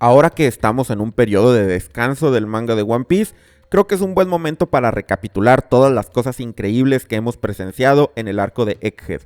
Ahora que estamos en un periodo de descanso del manga de One Piece, creo que es un buen momento para recapitular todas las cosas increíbles que hemos presenciado en el arco de Egghead.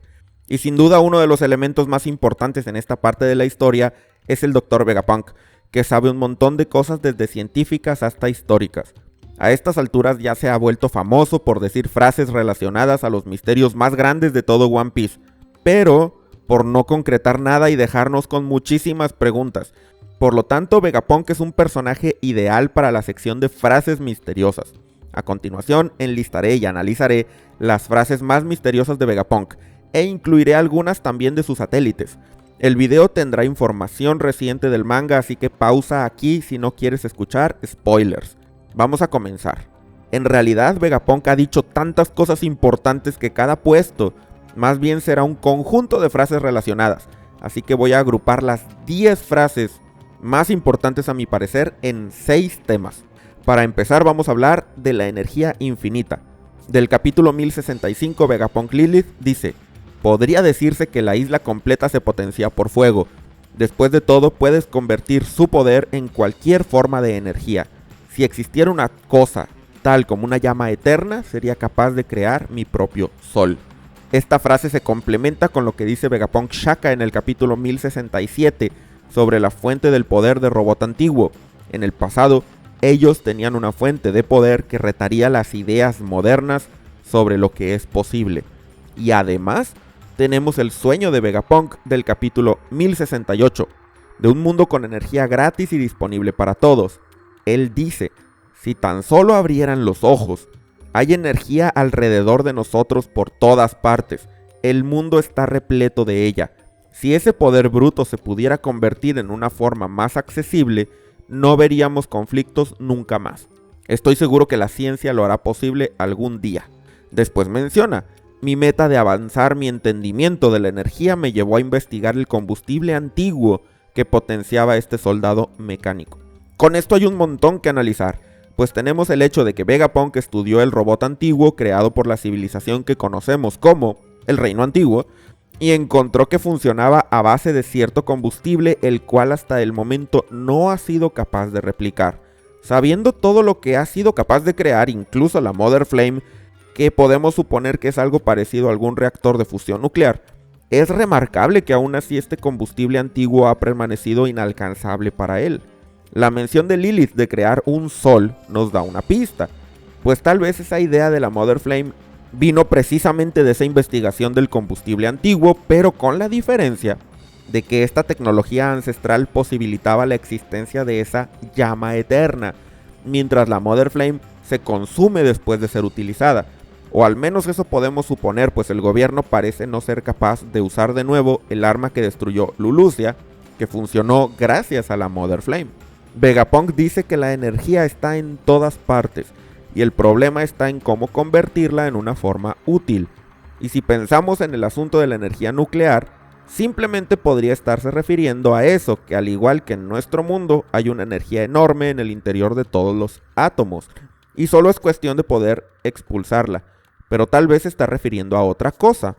Y sin duda uno de los elementos más importantes en esta parte de la historia es el Dr. Vegapunk, que sabe un montón de cosas desde científicas hasta históricas. A estas alturas ya se ha vuelto famoso por decir frases relacionadas a los misterios más grandes de todo One Piece, pero por no concretar nada y dejarnos con muchísimas preguntas. Por lo tanto, Vegapunk es un personaje ideal para la sección de frases misteriosas. A continuación, enlistaré y analizaré las frases más misteriosas de Vegapunk, e incluiré algunas también de sus satélites. El video tendrá información reciente del manga, así que pausa aquí si no quieres escuchar spoilers. Vamos a comenzar. En realidad, Vegapunk ha dicho tantas cosas importantes que cada puesto más bien será un conjunto de frases relacionadas, así que voy a agrupar las 10 frases más importantes a mi parecer en 6 temas. Para empezar vamos a hablar de la energía infinita. Del capítulo 1065 Vegapunk Lilith dice: podría decirse que la isla completa se potencia por fuego. Después de todo puedes convertir su poder en cualquier forma de energía. Si existiera una cosa tal como una llama eterna, sería capaz de crear mi propio sol. Esta frase se complementa con lo que dice Vegapunk Shaka en el capítulo 1067 sobre la fuente del poder de Robot Antiguo. En el pasado, ellos tenían una fuente de poder que retaría las ideas modernas sobre lo que es posible. Y además, tenemos el sueño de Vegapunk del capítulo 1068, de un mundo con energía gratis y disponible para todos. Él dice: si tan solo abrieran los ojos, hay energía alrededor de nosotros por todas partes. El mundo está repleto de ella. Si ese poder bruto se pudiera convertir en una forma más accesible, no veríamos conflictos nunca más. Estoy seguro que la ciencia lo hará posible algún día. Después menciona: mi meta de avanzar mi entendimiento de la energía me llevó a investigar el combustible antiguo que potenciaba a este soldado mecánico. Con esto hay un montón que analizar, pues tenemos el hecho de que Vegapunk estudió el robot antiguo creado por la civilización que conocemos como el Reino Antiguo, y encontró que funcionaba a base de cierto combustible el cual hasta el momento no ha sido capaz de replicar. Sabiendo todo lo que ha sido capaz de crear, incluso la Mother Flame, que podemos suponer que es algo parecido a algún reactor de fusión nuclear, es remarcable que aún así este combustible antiguo ha permanecido inalcanzable para él. La mención de Lilith de crear un sol nos da una pista, pues tal vez esa idea de la Mother Flame vino precisamente de esa investigación del combustible antiguo, pero con la diferencia de que esta tecnología ancestral posibilitaba la existencia de esa llama eterna, mientras la Mother Flame se consume después de ser utilizada. O al menos eso podemos suponer, pues el gobierno parece no ser capaz de usar de nuevo el arma que destruyó Lulusia, que funcionó gracias a la Mother Flame. Vegapunk dice que la energía está en todas partes, y el problema está en cómo convertirla en una forma útil. Y si pensamos en el asunto de la energía nuclear, simplemente podría estarse refiriendo a eso, que al igual que en nuestro mundo hay una energía enorme en el interior de todos los átomos, y solo es cuestión de poder expulsarla, pero tal vez se está refiriendo a otra cosa.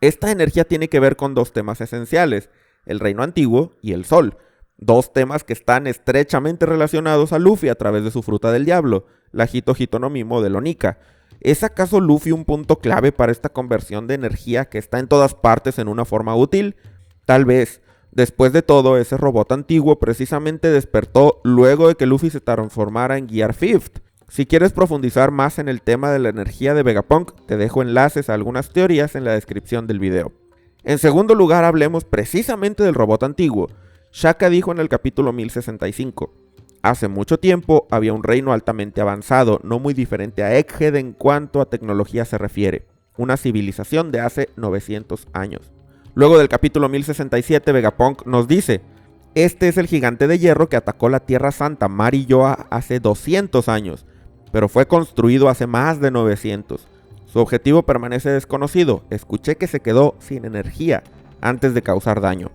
Esta energía tiene que ver con 2 temas esenciales: el Reino Antiguo y el Sol. 2 temas que están estrechamente relacionados a Luffy a través de su fruta del diablo, la Hito Hito no Mi modelo Nika. ¿Es acaso Luffy un punto clave para esta conversión de energía que está en todas partes en una forma útil? Tal vez. Después de todo, ese robot antiguo precisamente despertó luego de que Luffy se transformara en Gear 5. Si quieres profundizar más en el tema de la energía de Vegapunk, te dejo enlaces a algunas teorías en la descripción del video. En segundo lugar, hablemos precisamente del robot antiguo. Shaka dijo en el capítulo 1065: hace mucho tiempo había un reino altamente avanzado, no muy diferente a Egghead en cuanto a tecnología se refiere, una civilización de hace 900 años. Luego del capítulo 1067 Vegapunk nos dice: este es el gigante de hierro que atacó la Tierra Santa Mary Joa hace 200 años, pero fue construido hace más de 900. Su objetivo permanece desconocido. Escuché que se quedó sin energía antes de causar daño.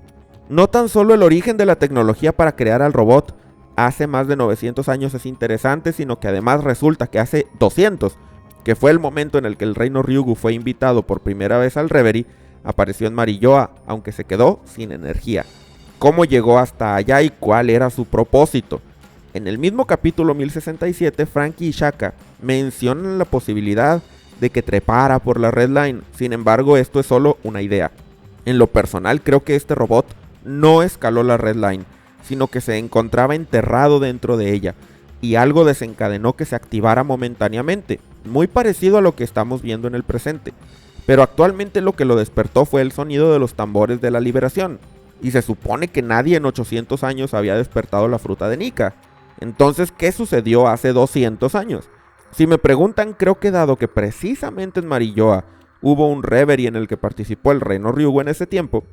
No tan solo el origen de la tecnología para crear al robot hace más de 900 años es interesante, sino que además resulta que hace 200, que fue el momento en el que el reino Ryugu fue invitado por primera vez al Reverie, apareció en Mary Joa, aunque se quedó sin energía. cómo llegó hasta allá y cuál era su propósito. En el mismo capítulo 1067, Franky y Shaka mencionan la posibilidad de que trepara por la Red Line, sin embargo esto es solo una idea. En lo personal creo que este robot no escaló la Red Line, sino que se encontraba enterrado dentro de ella, y algo desencadenó que se activara momentáneamente, muy parecido a lo que estamos viendo en el presente. Pero actualmente lo que lo despertó fue el sonido de los tambores de la liberación, y se supone que nadie en 800 años había despertado la fruta de Nika. Entonces, ¿qué sucedió hace 200 años? Si me preguntan, creo que dado que precisamente en Marilloa hubo un reverie en el que participó el reino Ryugu en ese tiempo,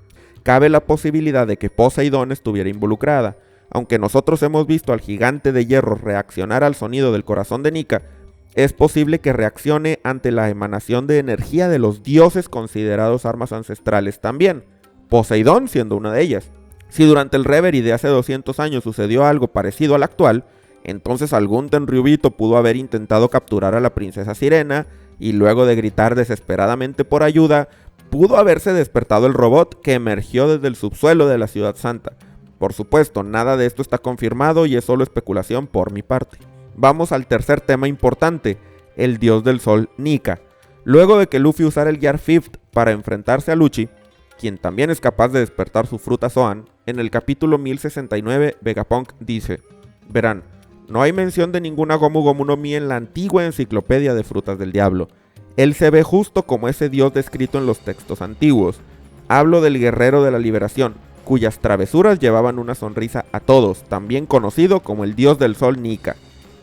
cabe la posibilidad de que Poseidón estuviera involucrada. Aunque nosotros hemos visto al gigante de hierro reaccionar al sonido del corazón de Nika, es posible que reaccione ante la emanación de energía de los dioses considerados armas ancestrales también, Poseidón siendo una de ellas. Si durante el reverie de hace 200 años sucedió algo parecido al actual, entonces algún Tenryubito pudo haber intentado capturar a la princesa Sirena, y luego de gritar desesperadamente por ayuda, pudo haberse despertado el robot que emergió desde el subsuelo de la Ciudad Santa. Por supuesto, nada de esto está confirmado y es solo especulación por mi parte. Vamos al tercer tema importante, el dios del sol Nika. Luego de que Luffy usara el Gear 5 para enfrentarse a Lucci, quien también es capaz de despertar su fruta Zoan, en el capítulo 1069 Vegapunk dice: verán, no hay mención de ninguna Gomu Gomu no Mi en la antigua enciclopedia de frutas del diablo. Él se ve justo como ese dios descrito en los textos antiguos. Hablo del guerrero de la liberación, cuyas travesuras llevaban una sonrisa a todos, también conocido como el dios del sol Nika.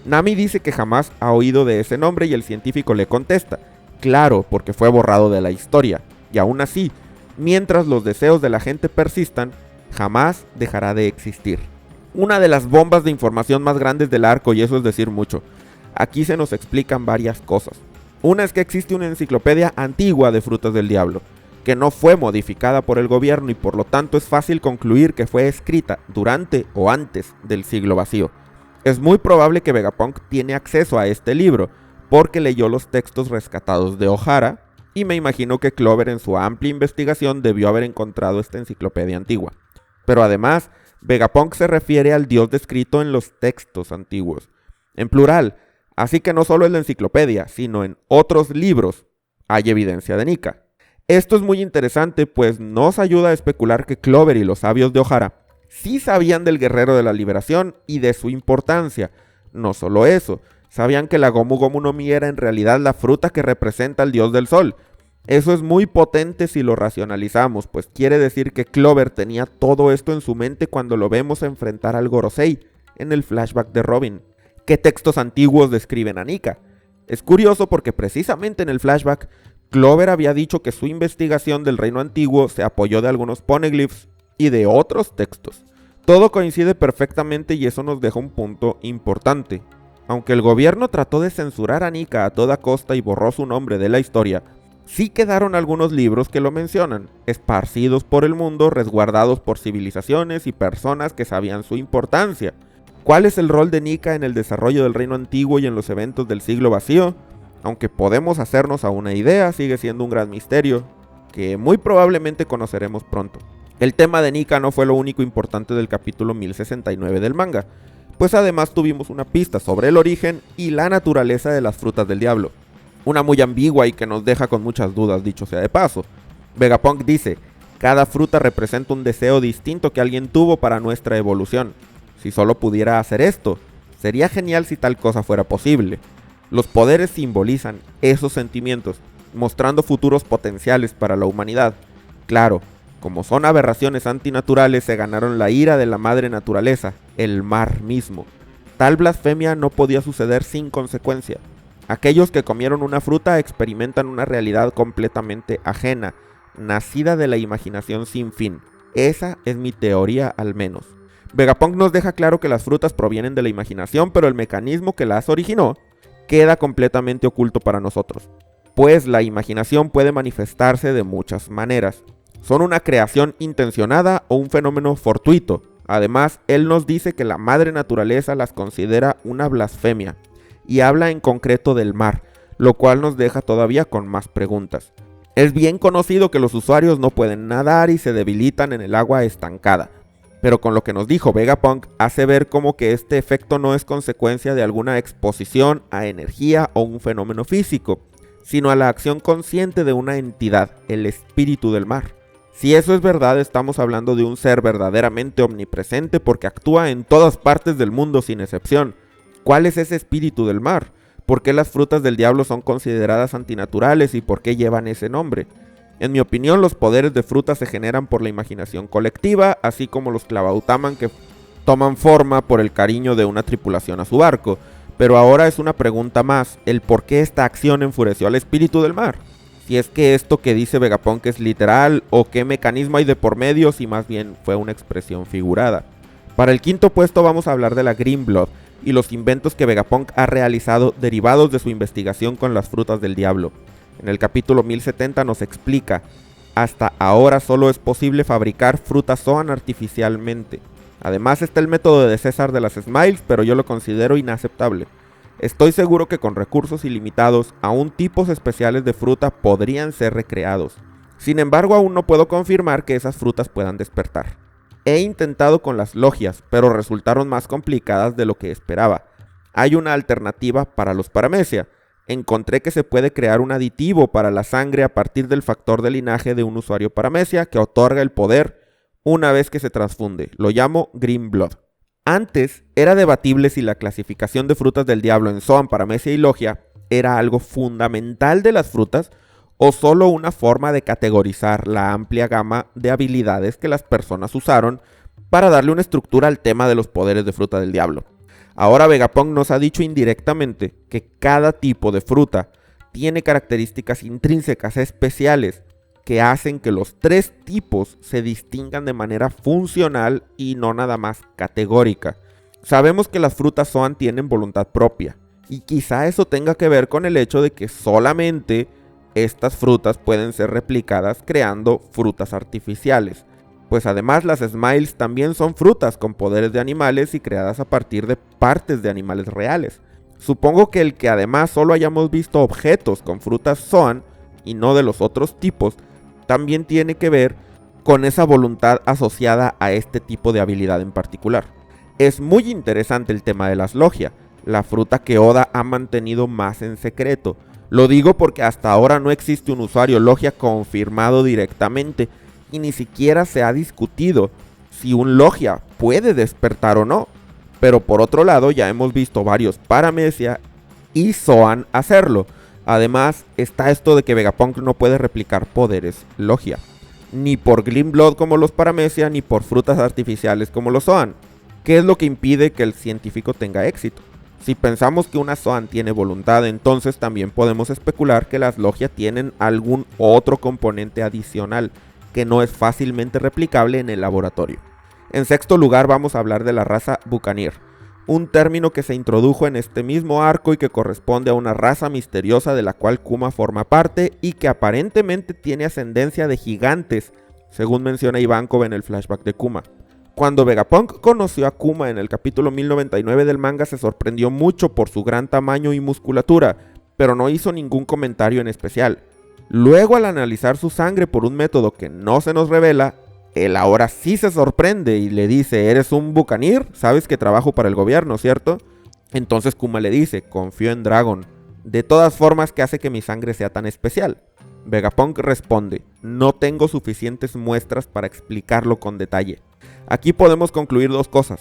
Nami dice que jamás ha oído de ese nombre y el científico le contesta: claro, porque fue borrado de la historia, y aún así, mientras los deseos de la gente persistan, jamás dejará de existir. Una de las bombas de información más grandes del arco, y eso es decir mucho. Aquí se nos explican varias cosas. Una es que existe una enciclopedia antigua de frutas del diablo, que no fue modificada por el gobierno y por lo tanto es fácil concluir que fue escrita durante o antes del siglo vacío. Es muy probable que Vegapunk tiene acceso a este libro, porque leyó los textos rescatados de Ohara, y me imagino que Clover en su amplia investigación debió haber encontrado esta enciclopedia antigua. Pero además, Vegapunk se refiere al dios descrito en los textos antiguos, en plural, así que no solo en la enciclopedia, sino en otros libros hay evidencia de Nika. Esto es muy interesante, pues nos ayuda a especular que Clover y los sabios de Ohara sí sabían del guerrero de la liberación y de su importancia. No solo eso, sabían que la Gomu Gomu no Mi era en realidad la fruta que representa al dios del sol. Eso es muy potente si lo racionalizamos, pues quiere decir que Clover tenía todo esto en su mente cuando lo vemos enfrentar al Gorosei en el flashback de Robin. ¿Qué textos antiguos describen a Nika? Es curioso porque precisamente en el flashback, Clover había dicho que su investigación del reino antiguo se apoyó de algunos poneglyphs y de otros textos. Todo coincide perfectamente y eso nos deja un punto importante. Aunque el gobierno trató de censurar a Nika a toda costa y borró su nombre de la historia, sí quedaron algunos libros que lo mencionan, esparcidos por el mundo, resguardados por civilizaciones y personas que sabían su importancia. ¿Cuál es el rol de Nika en el desarrollo del reino antiguo y en los eventos del siglo vacío? Aunque podemos hacernos a una idea, sigue siendo un gran misterio, que muy probablemente conoceremos pronto. El tema de Nika no fue lo único importante del capítulo 1069 del manga, pues además tuvimos una pista sobre el origen y la naturaleza de las frutas del diablo. Una muy ambigua y que nos deja con muchas dudas, dicho sea de paso. Vegapunk dice: cada fruta representa un deseo distinto que alguien tuvo para nuestra evolución. Si solo pudiera hacer esto, sería genial si tal cosa fuera posible. Los poderes simbolizan esos sentimientos, mostrando futuros potenciales para la humanidad. Claro, como son aberraciones antinaturales, se ganaron la ira de la madre naturaleza, el mar mismo. Tal blasfemia no podía suceder sin consecuencia. Aquellos que comieron una fruta experimentan una realidad completamente ajena, nacida de la imaginación sin fin. Esa es mi teoría al menos. Vegapunk nos deja claro que las frutas provienen de la imaginación, pero el mecanismo que las originó queda completamente oculto para nosotros, pues la imaginación puede manifestarse de muchas maneras. Son una creación intencionada o un fenómeno fortuito. Además, él nos dice que la madre naturaleza las considera una blasfemia, y habla en concreto del mar, lo cual nos deja todavía con más preguntas. Es bien conocido que los usuarios no pueden nadar y se debilitan en el agua estancada, Pero con lo que nos dijo Vegapunk hace ver como que este efecto no es consecuencia de alguna exposición a energía o un fenómeno físico, sino a la acción consciente de una entidad, el espíritu del mar. Si eso es verdad, estamos hablando de un ser verdaderamente omnipresente porque actúa en todas partes del mundo sin excepción. ¿Cuál es ese espíritu del mar? ¿Por qué las frutas del diablo son consideradas antinaturales y por qué llevan ese nombre? En mi opinión, los poderes de frutas se generan por la imaginación colectiva, así como los Clavautaman que toman forma por el cariño de una tripulación a su barco. Pero ahora es una pregunta más, el por qué esta acción enfureció al espíritu del mar. Si es que esto que dice Vegapunk es literal, o qué mecanismo hay de por medio, si más bien fue una expresión figurada. Para el quinto puesto vamos a hablar de la Green Blood y los inventos que Vegapunk ha realizado derivados de su investigación con las frutas del diablo. En el capítulo 1070 nos explica, hasta ahora solo es posible fabricar frutas Zoan artificialmente. Además está el método de César de las Smiles, pero yo lo considero inaceptable. Estoy seguro que con recursos ilimitados, aún tipos especiales de fruta podrían ser recreados. Sin embargo, aún no puedo confirmar que esas frutas puedan despertar. He intentado con las logias, pero resultaron más complicadas de lo que esperaba. Hay una alternativa para los paramecia. Encontré que se puede crear un aditivo para la sangre a partir del factor de linaje de un usuario paramecia que otorga el poder una vez que se transfunde. Lo llamo Green Blood. Antes era debatible si la clasificación de frutas del diablo en Zoan, paramecia y logia era algo fundamental de las frutas o solo una forma de categorizar la amplia gama de habilidades que las personas usaron para darle una estructura al tema de los poderes de fruta del diablo. Ahora Vegapunk nos ha dicho indirectamente que cada tipo de fruta tiene características intrínsecas especiales que hacen que los tres tipos se distingan de manera funcional y no nada más categórica. Sabemos que las frutas Zoan tienen voluntad propia y quizá eso tenga que ver con el hecho de que solamente estas frutas pueden ser replicadas creando frutas artificiales. Pues además las Smiles también son frutas con poderes de animales y creadas a partir de partes de animales reales. Supongo que el que además solo hayamos visto objetos con frutas Zoan y no de los otros tipos, también tiene que ver con esa voluntad asociada a este tipo de habilidad en particular. Es muy interesante el tema de las logia, la fruta que Oda ha mantenido más en secreto. Lo digo porque hasta ahora no existe un usuario logia confirmado directamente, y ni siquiera se ha discutido si un logia puede despertar o no. Pero por otro lado ya hemos visto varios paramecia y Zoan hacerlo. Además está esto de que Vegapunk no puede replicar poderes logia, ni por Green Blood como los paramecia, ni por frutas artificiales como los Zoan. ¿Qué es lo que impide que el científico tenga éxito? Si pensamos que una Zoan tiene voluntad, entonces también podemos especular que las logia tienen algún otro componente adicional que no es fácilmente replicable en el laboratorio. En sexto lugar vamos a hablar de la raza Buccaneer, un término que se introdujo en este mismo arco y que corresponde a una raza misteriosa de la cual Kuma forma parte y que aparentemente tiene ascendencia de gigantes, según menciona Ivankov en el flashback de Kuma. Cuando Vegapunk conoció a Kuma en el capítulo 1099 del manga se sorprendió mucho por su gran tamaño y musculatura, pero no hizo ningún comentario en especial. Luego, al analizar su sangre por un método que no se nos revela, él ahora sí se sorprende y le dice, ¿eres un Buccaneer? Sabes que trabajo para el gobierno, ¿cierto? Entonces Kuma le dice, confío en Dragon. De todas formas, ¿qué hace que mi sangre sea tan especial? Vegapunk responde, no tengo suficientes muestras para explicarlo con detalle. Aquí podemos concluir dos cosas.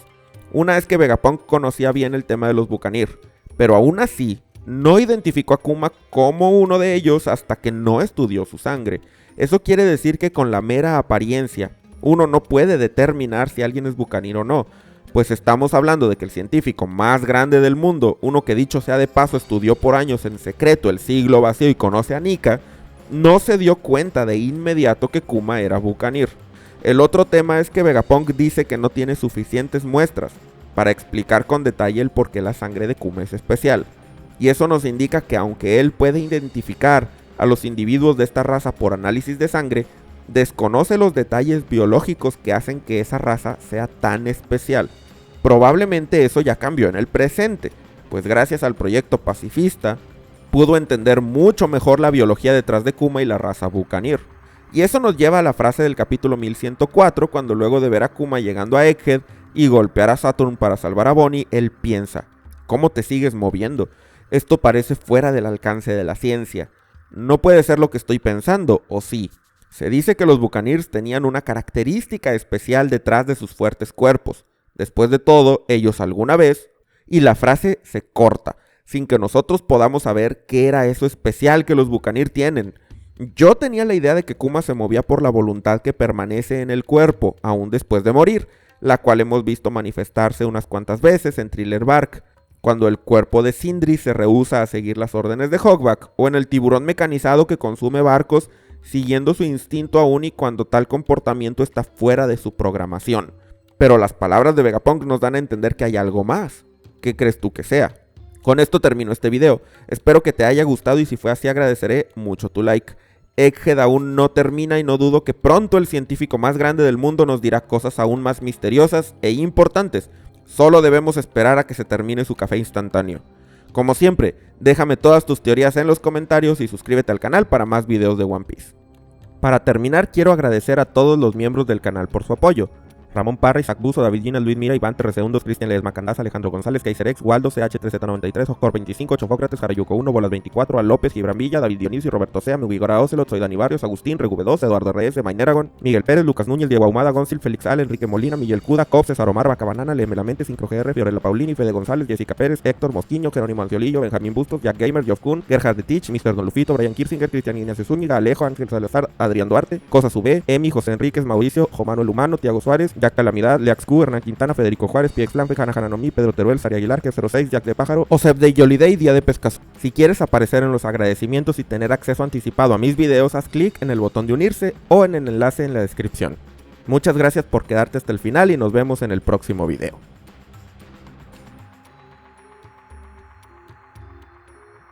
Una es que Vegapunk conocía bien el tema de los Buccaneer, pero aún así no identificó a Kuma como uno de ellos hasta que no estudió su sangre. Eso quiere decir que con la mera apariencia, uno no puede determinar si alguien es Buccaneer o no, pues estamos hablando de que el científico más grande del mundo, uno que dicho sea de paso estudió por años en secreto el siglo vacío y conoce a Nika, no se dio cuenta de inmediato que Kuma era Buccaneer. El otro tema es que Vegapunk dice que no tiene suficientes muestras para explicar con detalle el por qué la sangre de Kuma es especial. Y eso nos indica que aunque él puede identificar a los individuos de esta raza por análisis de sangre, desconoce los detalles biológicos que hacen que esa raza sea tan especial. Probablemente eso ya cambió en el presente, pues gracias al proyecto pacifista, pudo entender mucho mejor la biología detrás de Kuma y la raza Buccaneer. Y eso nos lleva a la frase del capítulo 1104, cuando luego de ver a Kuma llegando a Egghead y golpear a Saturn para salvar a Bonnie, él piensa: ¿cómo te sigues moviendo? Esto parece fuera del alcance de la ciencia. No puede ser lo que estoy pensando, ¿o sí? Se dice que los Buccaneers tenían una característica especial detrás de sus fuertes cuerpos. Después de todo, ellos alguna vez... Y la frase se corta, sin que nosotros podamos saber qué era eso especial que los Buccaneers tienen. Yo tenía la idea de que Kuma se movía por la voluntad que permanece en el cuerpo, aún después de morir, la cual hemos visto manifestarse unas cuantas veces en Thriller Bark, cuando el cuerpo de Sindri se rehúsa a seguir las órdenes de Hogback, o en el tiburón mecanizado que consume barcos siguiendo su instinto aún y cuando tal comportamiento está fuera de su programación. Pero las palabras de Vegapunk nos dan a entender que hay algo más. ¿Qué crees tú que sea? Con esto termino este video. Espero que te haya gustado y si fue así agradeceré mucho tu like. Egghead aún no termina y no dudo que pronto el científico más grande del mundo nos dirá cosas aún más misteriosas e importantes. Solo debemos esperar a que se termine su café instantáneo. Como siempre, déjame todas tus teorías en los comentarios y suscríbete al canal para más videos de One Piece. Para terminar, quiero agradecer a todos los miembros del canal por su apoyo. Ramón Parra, Isaac Buzo, David Gina, Luis Mira, Iván TRC1, Cristian Ledesma Candás, Alejandro González, Kaiserex, Waldo, CH3Z93, Oscar 25, Chofócrates, Jarayuco 1, Bolas 24, Al López, Gibran Villa, David Dionisio, Roberto Sea, Miguigora Ocelot, Soy Dani Barrios, Agustín, Regu2, Eduardo Reyes, Mayneragon, Miguel Pérez, Lucas Núñez, Diego Ahumada, Gonzil, Félix Ale, Enrique Molina, Miguel Cuda, Cobb, César Omar, Bacabanana, Lemelamente, Sincro GR, Fiorella Paulini, Fede González, Jessica Pérez, Héctor Mosquiño, Jerónimo Anciolillo, Benjamín Bustos, Jack Gamer, Geoff Kuhn, Gerhard de Tich, Mr. Don Lufito, Brian Kirsinger, Cristian Ignacio Zúñiga, Alejo, Ángel Salazar, Adrián Duarte, Cosa Sube, Emi, José Enríquez, Mauricio, Jomano el Humano, Tiago Suárez, Jack Calamidad, Leax Q, Hernán Quintana, Federico Juárez, PX Flampe, Hanna Hananomi, Pedro Teruel, Sari Aguilar, G06, Jack de Pájaro, Osef de Yoliday, Día de Pescas. Si quieres aparecer en los agradecimientos y tener acceso anticipado a mis videos, haz clic en el botón de unirse o en el enlace en la descripción. Muchas gracias por quedarte hasta el final y nos vemos en el próximo video.